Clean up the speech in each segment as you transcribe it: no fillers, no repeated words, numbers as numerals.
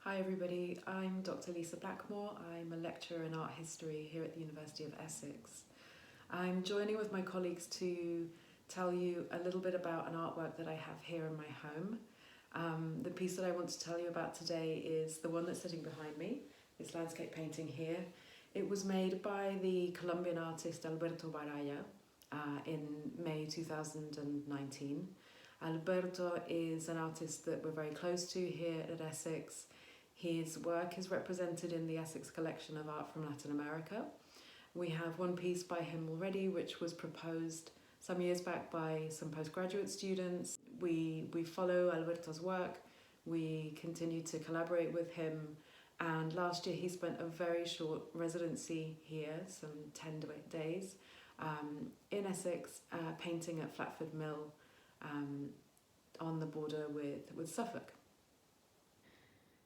Hi everybody, I'm Dr. Lisa Blackmore. I'm a lecturer in art history here at the University of Essex. I'm joining with my colleagues to tell you a little bit about an artwork that I have here in my home. The piece that I want to tell you about today is the one that's sitting behind me, this landscape painting here. It was made by the Colombian artist Alberto Baraya in May 2019. Alberto is an artist that we're very close to here at Essex. His work is represented in the Essex collection of art from Latin America. We have one piece by him already, which was proposed some years back by some postgraduate students. We follow Alberto's work, we continue to collaborate with him, and last year he spent a very short residency here, some 10 days, in Essex, painting at Flatford Mill on the border with Suffolk.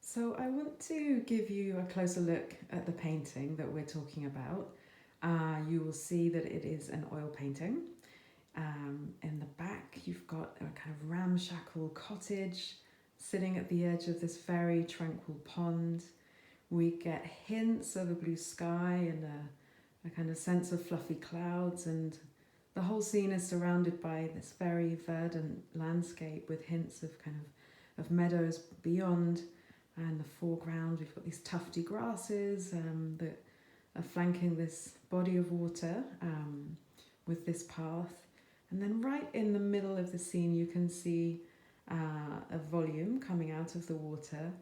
So I want to give you a closer look at the painting that we're talking about. You will see that it is an oil painting. In the back you've got a kind of ramshackle cottage sitting at the edge of this very tranquil pond. We get hints of a blue sky and a kind of sense of fluffy clouds, and the whole scene is surrounded by this very verdant landscape with hints of of meadows beyond. And in the foreground we've got these tufty grasses that are flanking this body of water with this path. And then right in the middle of the scene you can see a volume coming out of the water.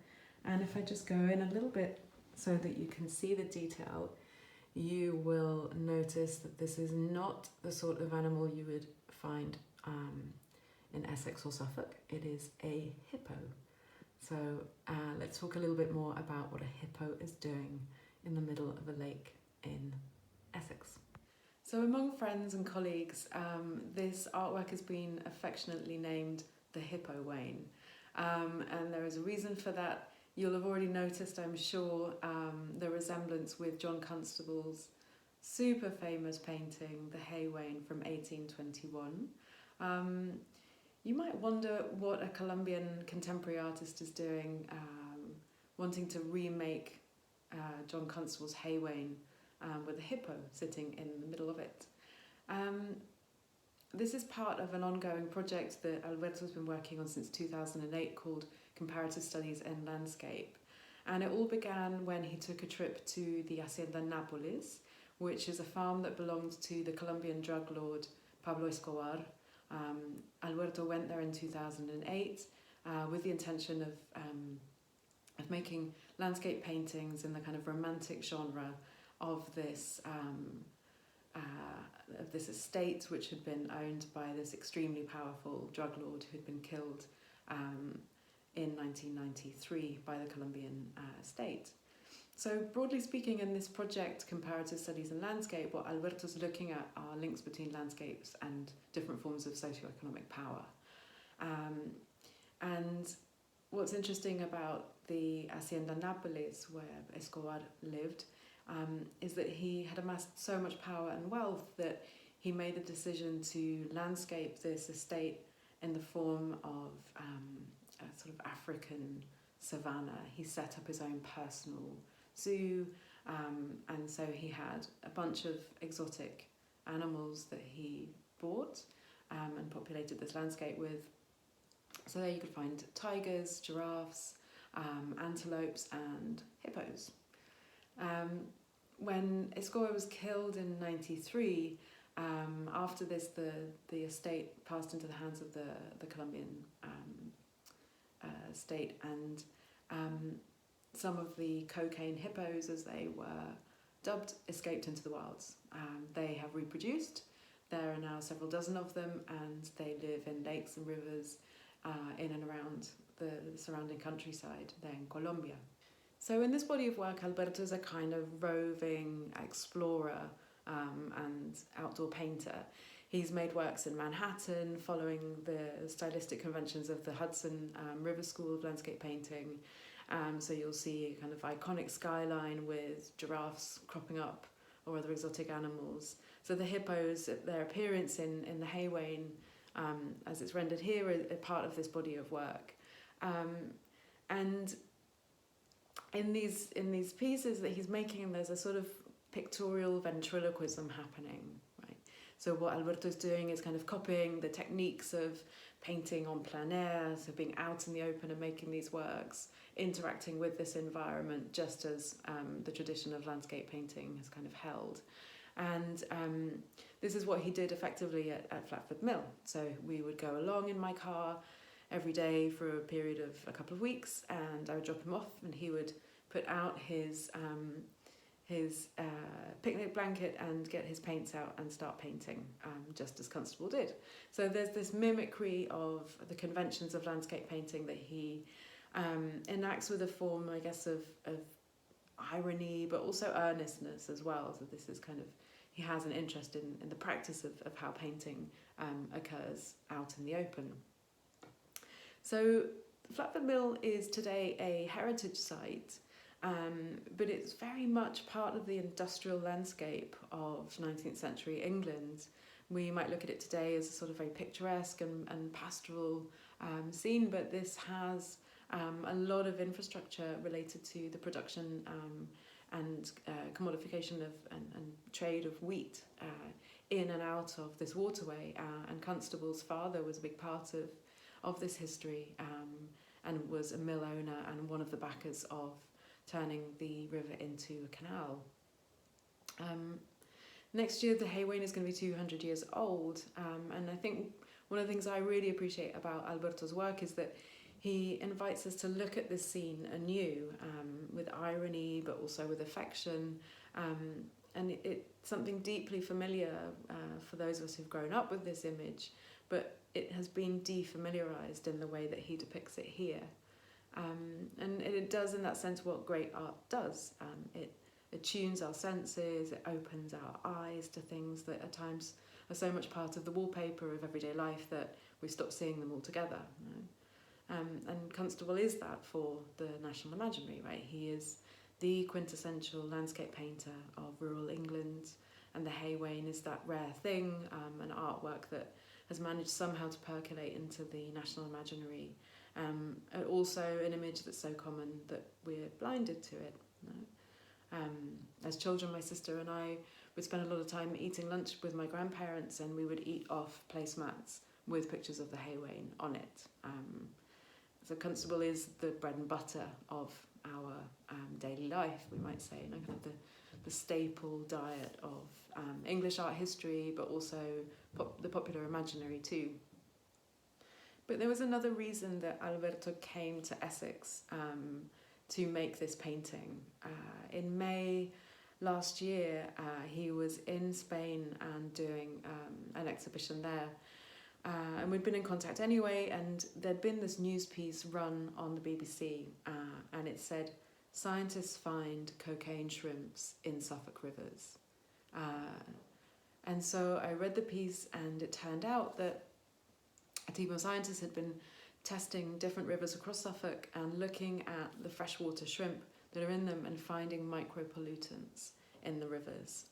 And if I just go in a little bit so that you can see the detail, you will notice that this is not the sort of animal you would find in Essex or Suffolk. It is a hippo. So let's talk a little bit more about what a hippo is doing in the middle of a lake in Essex. So among friends and colleagues, this artwork has been affectionately named the Hippowain, and there is a reason for that. You'll have already noticed, I'm sure, the resemblance with John Constable's super famous painting, the Hippowain from 1821. You might wonder what a Colombian contemporary artist is doing, wanting to remake John Constable's Hippowain with a hippo sitting in the middle of it. This is part of an ongoing project that Alberto's been working on since 2008 called Comparative Studies in Landscape. And it all began when he took a trip to the Hacienda Nápoles, which is a farm that belonged to the Colombian drug lord Pablo Escobar. Alberto went there in 2008 with the intention of making landscape paintings in the kind of romantic genre of this estate, which had been owned by this extremely powerful drug lord who had been killed in 1993 by the Colombian state. So broadly speaking, in this project, Comparative Studies in Landscape, what Alberto's looking at are links between landscapes and different forms of socioeconomic power. And what's interesting about the Hacienda Nápoles, where Escobar lived, is that he had amassed so much power and wealth that he made the decision to landscape this estate in the form of a sort of African savanna. He set up his own personal zoo, and so he had a bunch of exotic animals that he bought and populated this landscape with. So there you could find tigers, giraffes, antelopes and hippos. When Escobar was killed in 93, after this the estate passed into the hands of the Colombian state, and some of the cocaine hippos, as they were dubbed, escaped into the wilds. They have reproduced. There are now several dozen of them, and they live in lakes and rivers in and around the surrounding countryside there in Colombia. So in this body of work, Alberto is a kind of roving explorer and outdoor painter. He's made works in Manhattan, following the stylistic conventions of the Hudson River School of Landscape Painting. So you'll see a kind of iconic skyline with giraffes cropping up or other exotic animals. So the hippos, their appearance in the Hippowain, as it's rendered here, are part of this body of work. And in these pieces that he's making, there's a sort of pictorial ventriloquism happening, right? So what Alberto is doing is kind of copying the techniques of painting en plein air, so being out in the open and making these works, interacting with this environment, just as the tradition of landscape painting has kind of held. And this is what he did effectively at Flatford Mill. So we would go along in my car every day for a period of a couple of weeks, and I would drop him off, and he would put out his picnic blanket and get his paints out and start painting, just as Constable did. So there's this mimicry of the conventions of landscape painting that he enacts with a form, I guess, of irony, but also earnestness as well. So this is kind of, he has an interest in the practice of how painting occurs out in the open. So Flatford Mill is today a heritage site, but it's very much part of the industrial landscape of 19th century England. We might look at it today as a sort of very picturesque and pastoral scene, but this has a lot of infrastructure related to the production and commodification and trade of wheat in and out of this waterway. And Constable's father was a big part of this history, and was a mill owner and one of the backers of turning the river into a canal. Next year, the Hippowain is going to be 200 years old, and I think one of the things I really appreciate about Alberto's work is that he invites us to look at this scene anew, with irony but also with affection, and it's something deeply familiar for those of us who've grown up with this image, but it has been defamiliarized in the way that he depicts it here. And it does, in that sense, what great art does. It attunes our senses, it opens our eyes to things that at times are so much part of the wallpaper of everyday life that we stop seeing them altogether. You know? And Constable is that for the National Imaginary, right? He is the quintessential landscape painter of rural England, and the Hippowain is that rare thing, an artwork that has managed somehow to percolate into the National Imaginary, and also an image that's so common that we're blinded to it. You know? As children, my sister and I would spend a lot of time eating lunch with my grandparents, and we would eat off placemats with pictures of the Hippowain on it. So Constable is the bread and butter of our daily life, we might say, you know, kind of the staple diet of English art history, but also the popular imaginary too. But there was another reason that Alberto came to Essex to make this painting. In May last year, he was in Spain and doing an exhibition there. And we'd been in contact anyway, and there'd been this news piece run on the BBC, and it said, "Scientists find cocaine shrimps in Suffolk rivers." And so I read the piece, and it turned out that a team of scientists had been testing different rivers across Suffolk and looking at the freshwater shrimp that are in them and finding micropollutants in the rivers.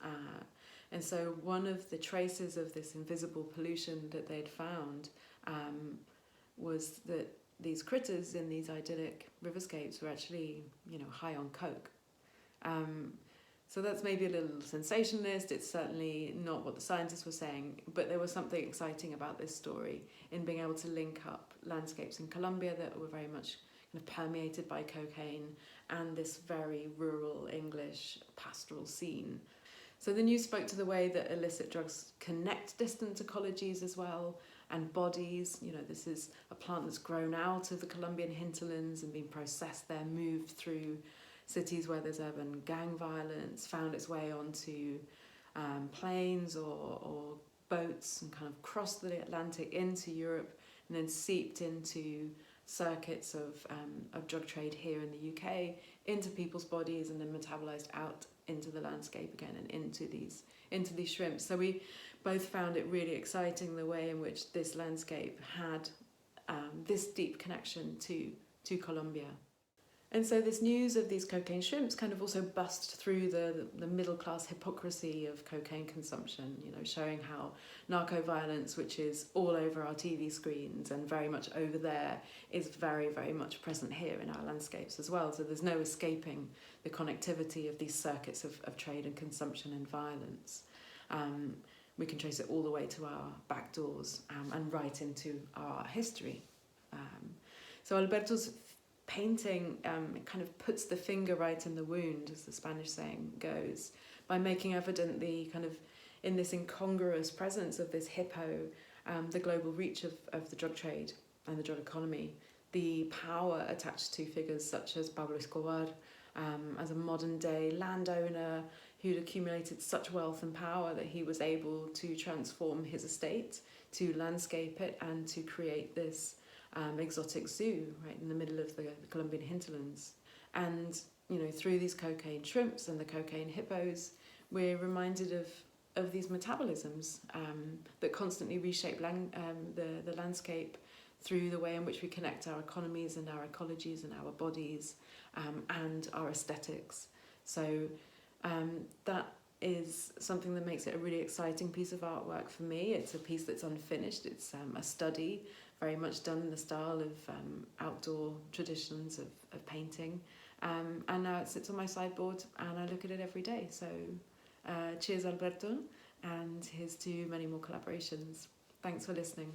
And so one of the traces of this invisible pollution that they'd found was that these critters in these idyllic riverscapes were actually, you know, high on coke. So that's maybe a little sensationalist. It's certainly not what the scientists were saying, but there was something exciting about this story in being able to link up landscapes in Colombia that were very much kind of permeated by cocaine and this very rural English pastoral scene. So the news spoke to the way that illicit drugs connect distant ecologies as well, and bodies. You know, this is a plant that's grown out of the Colombian hinterlands and been processed there, moved through cities where there's urban gang violence, found its way onto planes or boats and kind of crossed the Atlantic into Europe, and then seeped into circuits of drug trade here in the UK, into people's bodies, and then metabolized out into the landscape again and into these shrimps. So we both found it really exciting the way in which this landscape had this deep connection to Colombia. And so this news of these cocaine shrimps kind of also bust through the middle class hypocrisy of cocaine consumption, you know, showing how narco violence, which is all over our TV screens and very much over there, is very, very much present here in our landscapes as well. So there's no escaping the connectivity of these circuits of trade and consumption and violence. We can trace it all the way to our back doors and right into our history. So Alberto's painting kind of puts the finger right in the wound, as the Spanish saying goes, by making evident the kind of, in this incongruous presence of this hippo, the global reach of the drug trade and the drug economy, the power attached to figures such as Pablo Escobar, as a modern day landowner who'd accumulated such wealth and power that he was able to transform his estate, to landscape it, and to create this exotic zoo right in the middle of the Colombian hinterlands. And, you know, through these cocaine shrimps and the cocaine hippos, we're reminded of these metabolisms that constantly reshape the landscape through the way in which we connect our economies and our ecologies and our bodies and our aesthetics. So that is something that makes it a really exciting piece of artwork for me. It's a piece that's unfinished. It's a study, very much done in the style of outdoor traditions of painting. And now it sits on my sideboard and I look at it every day. So cheers, Alberto, and here's to many more collaborations. Thanks for listening.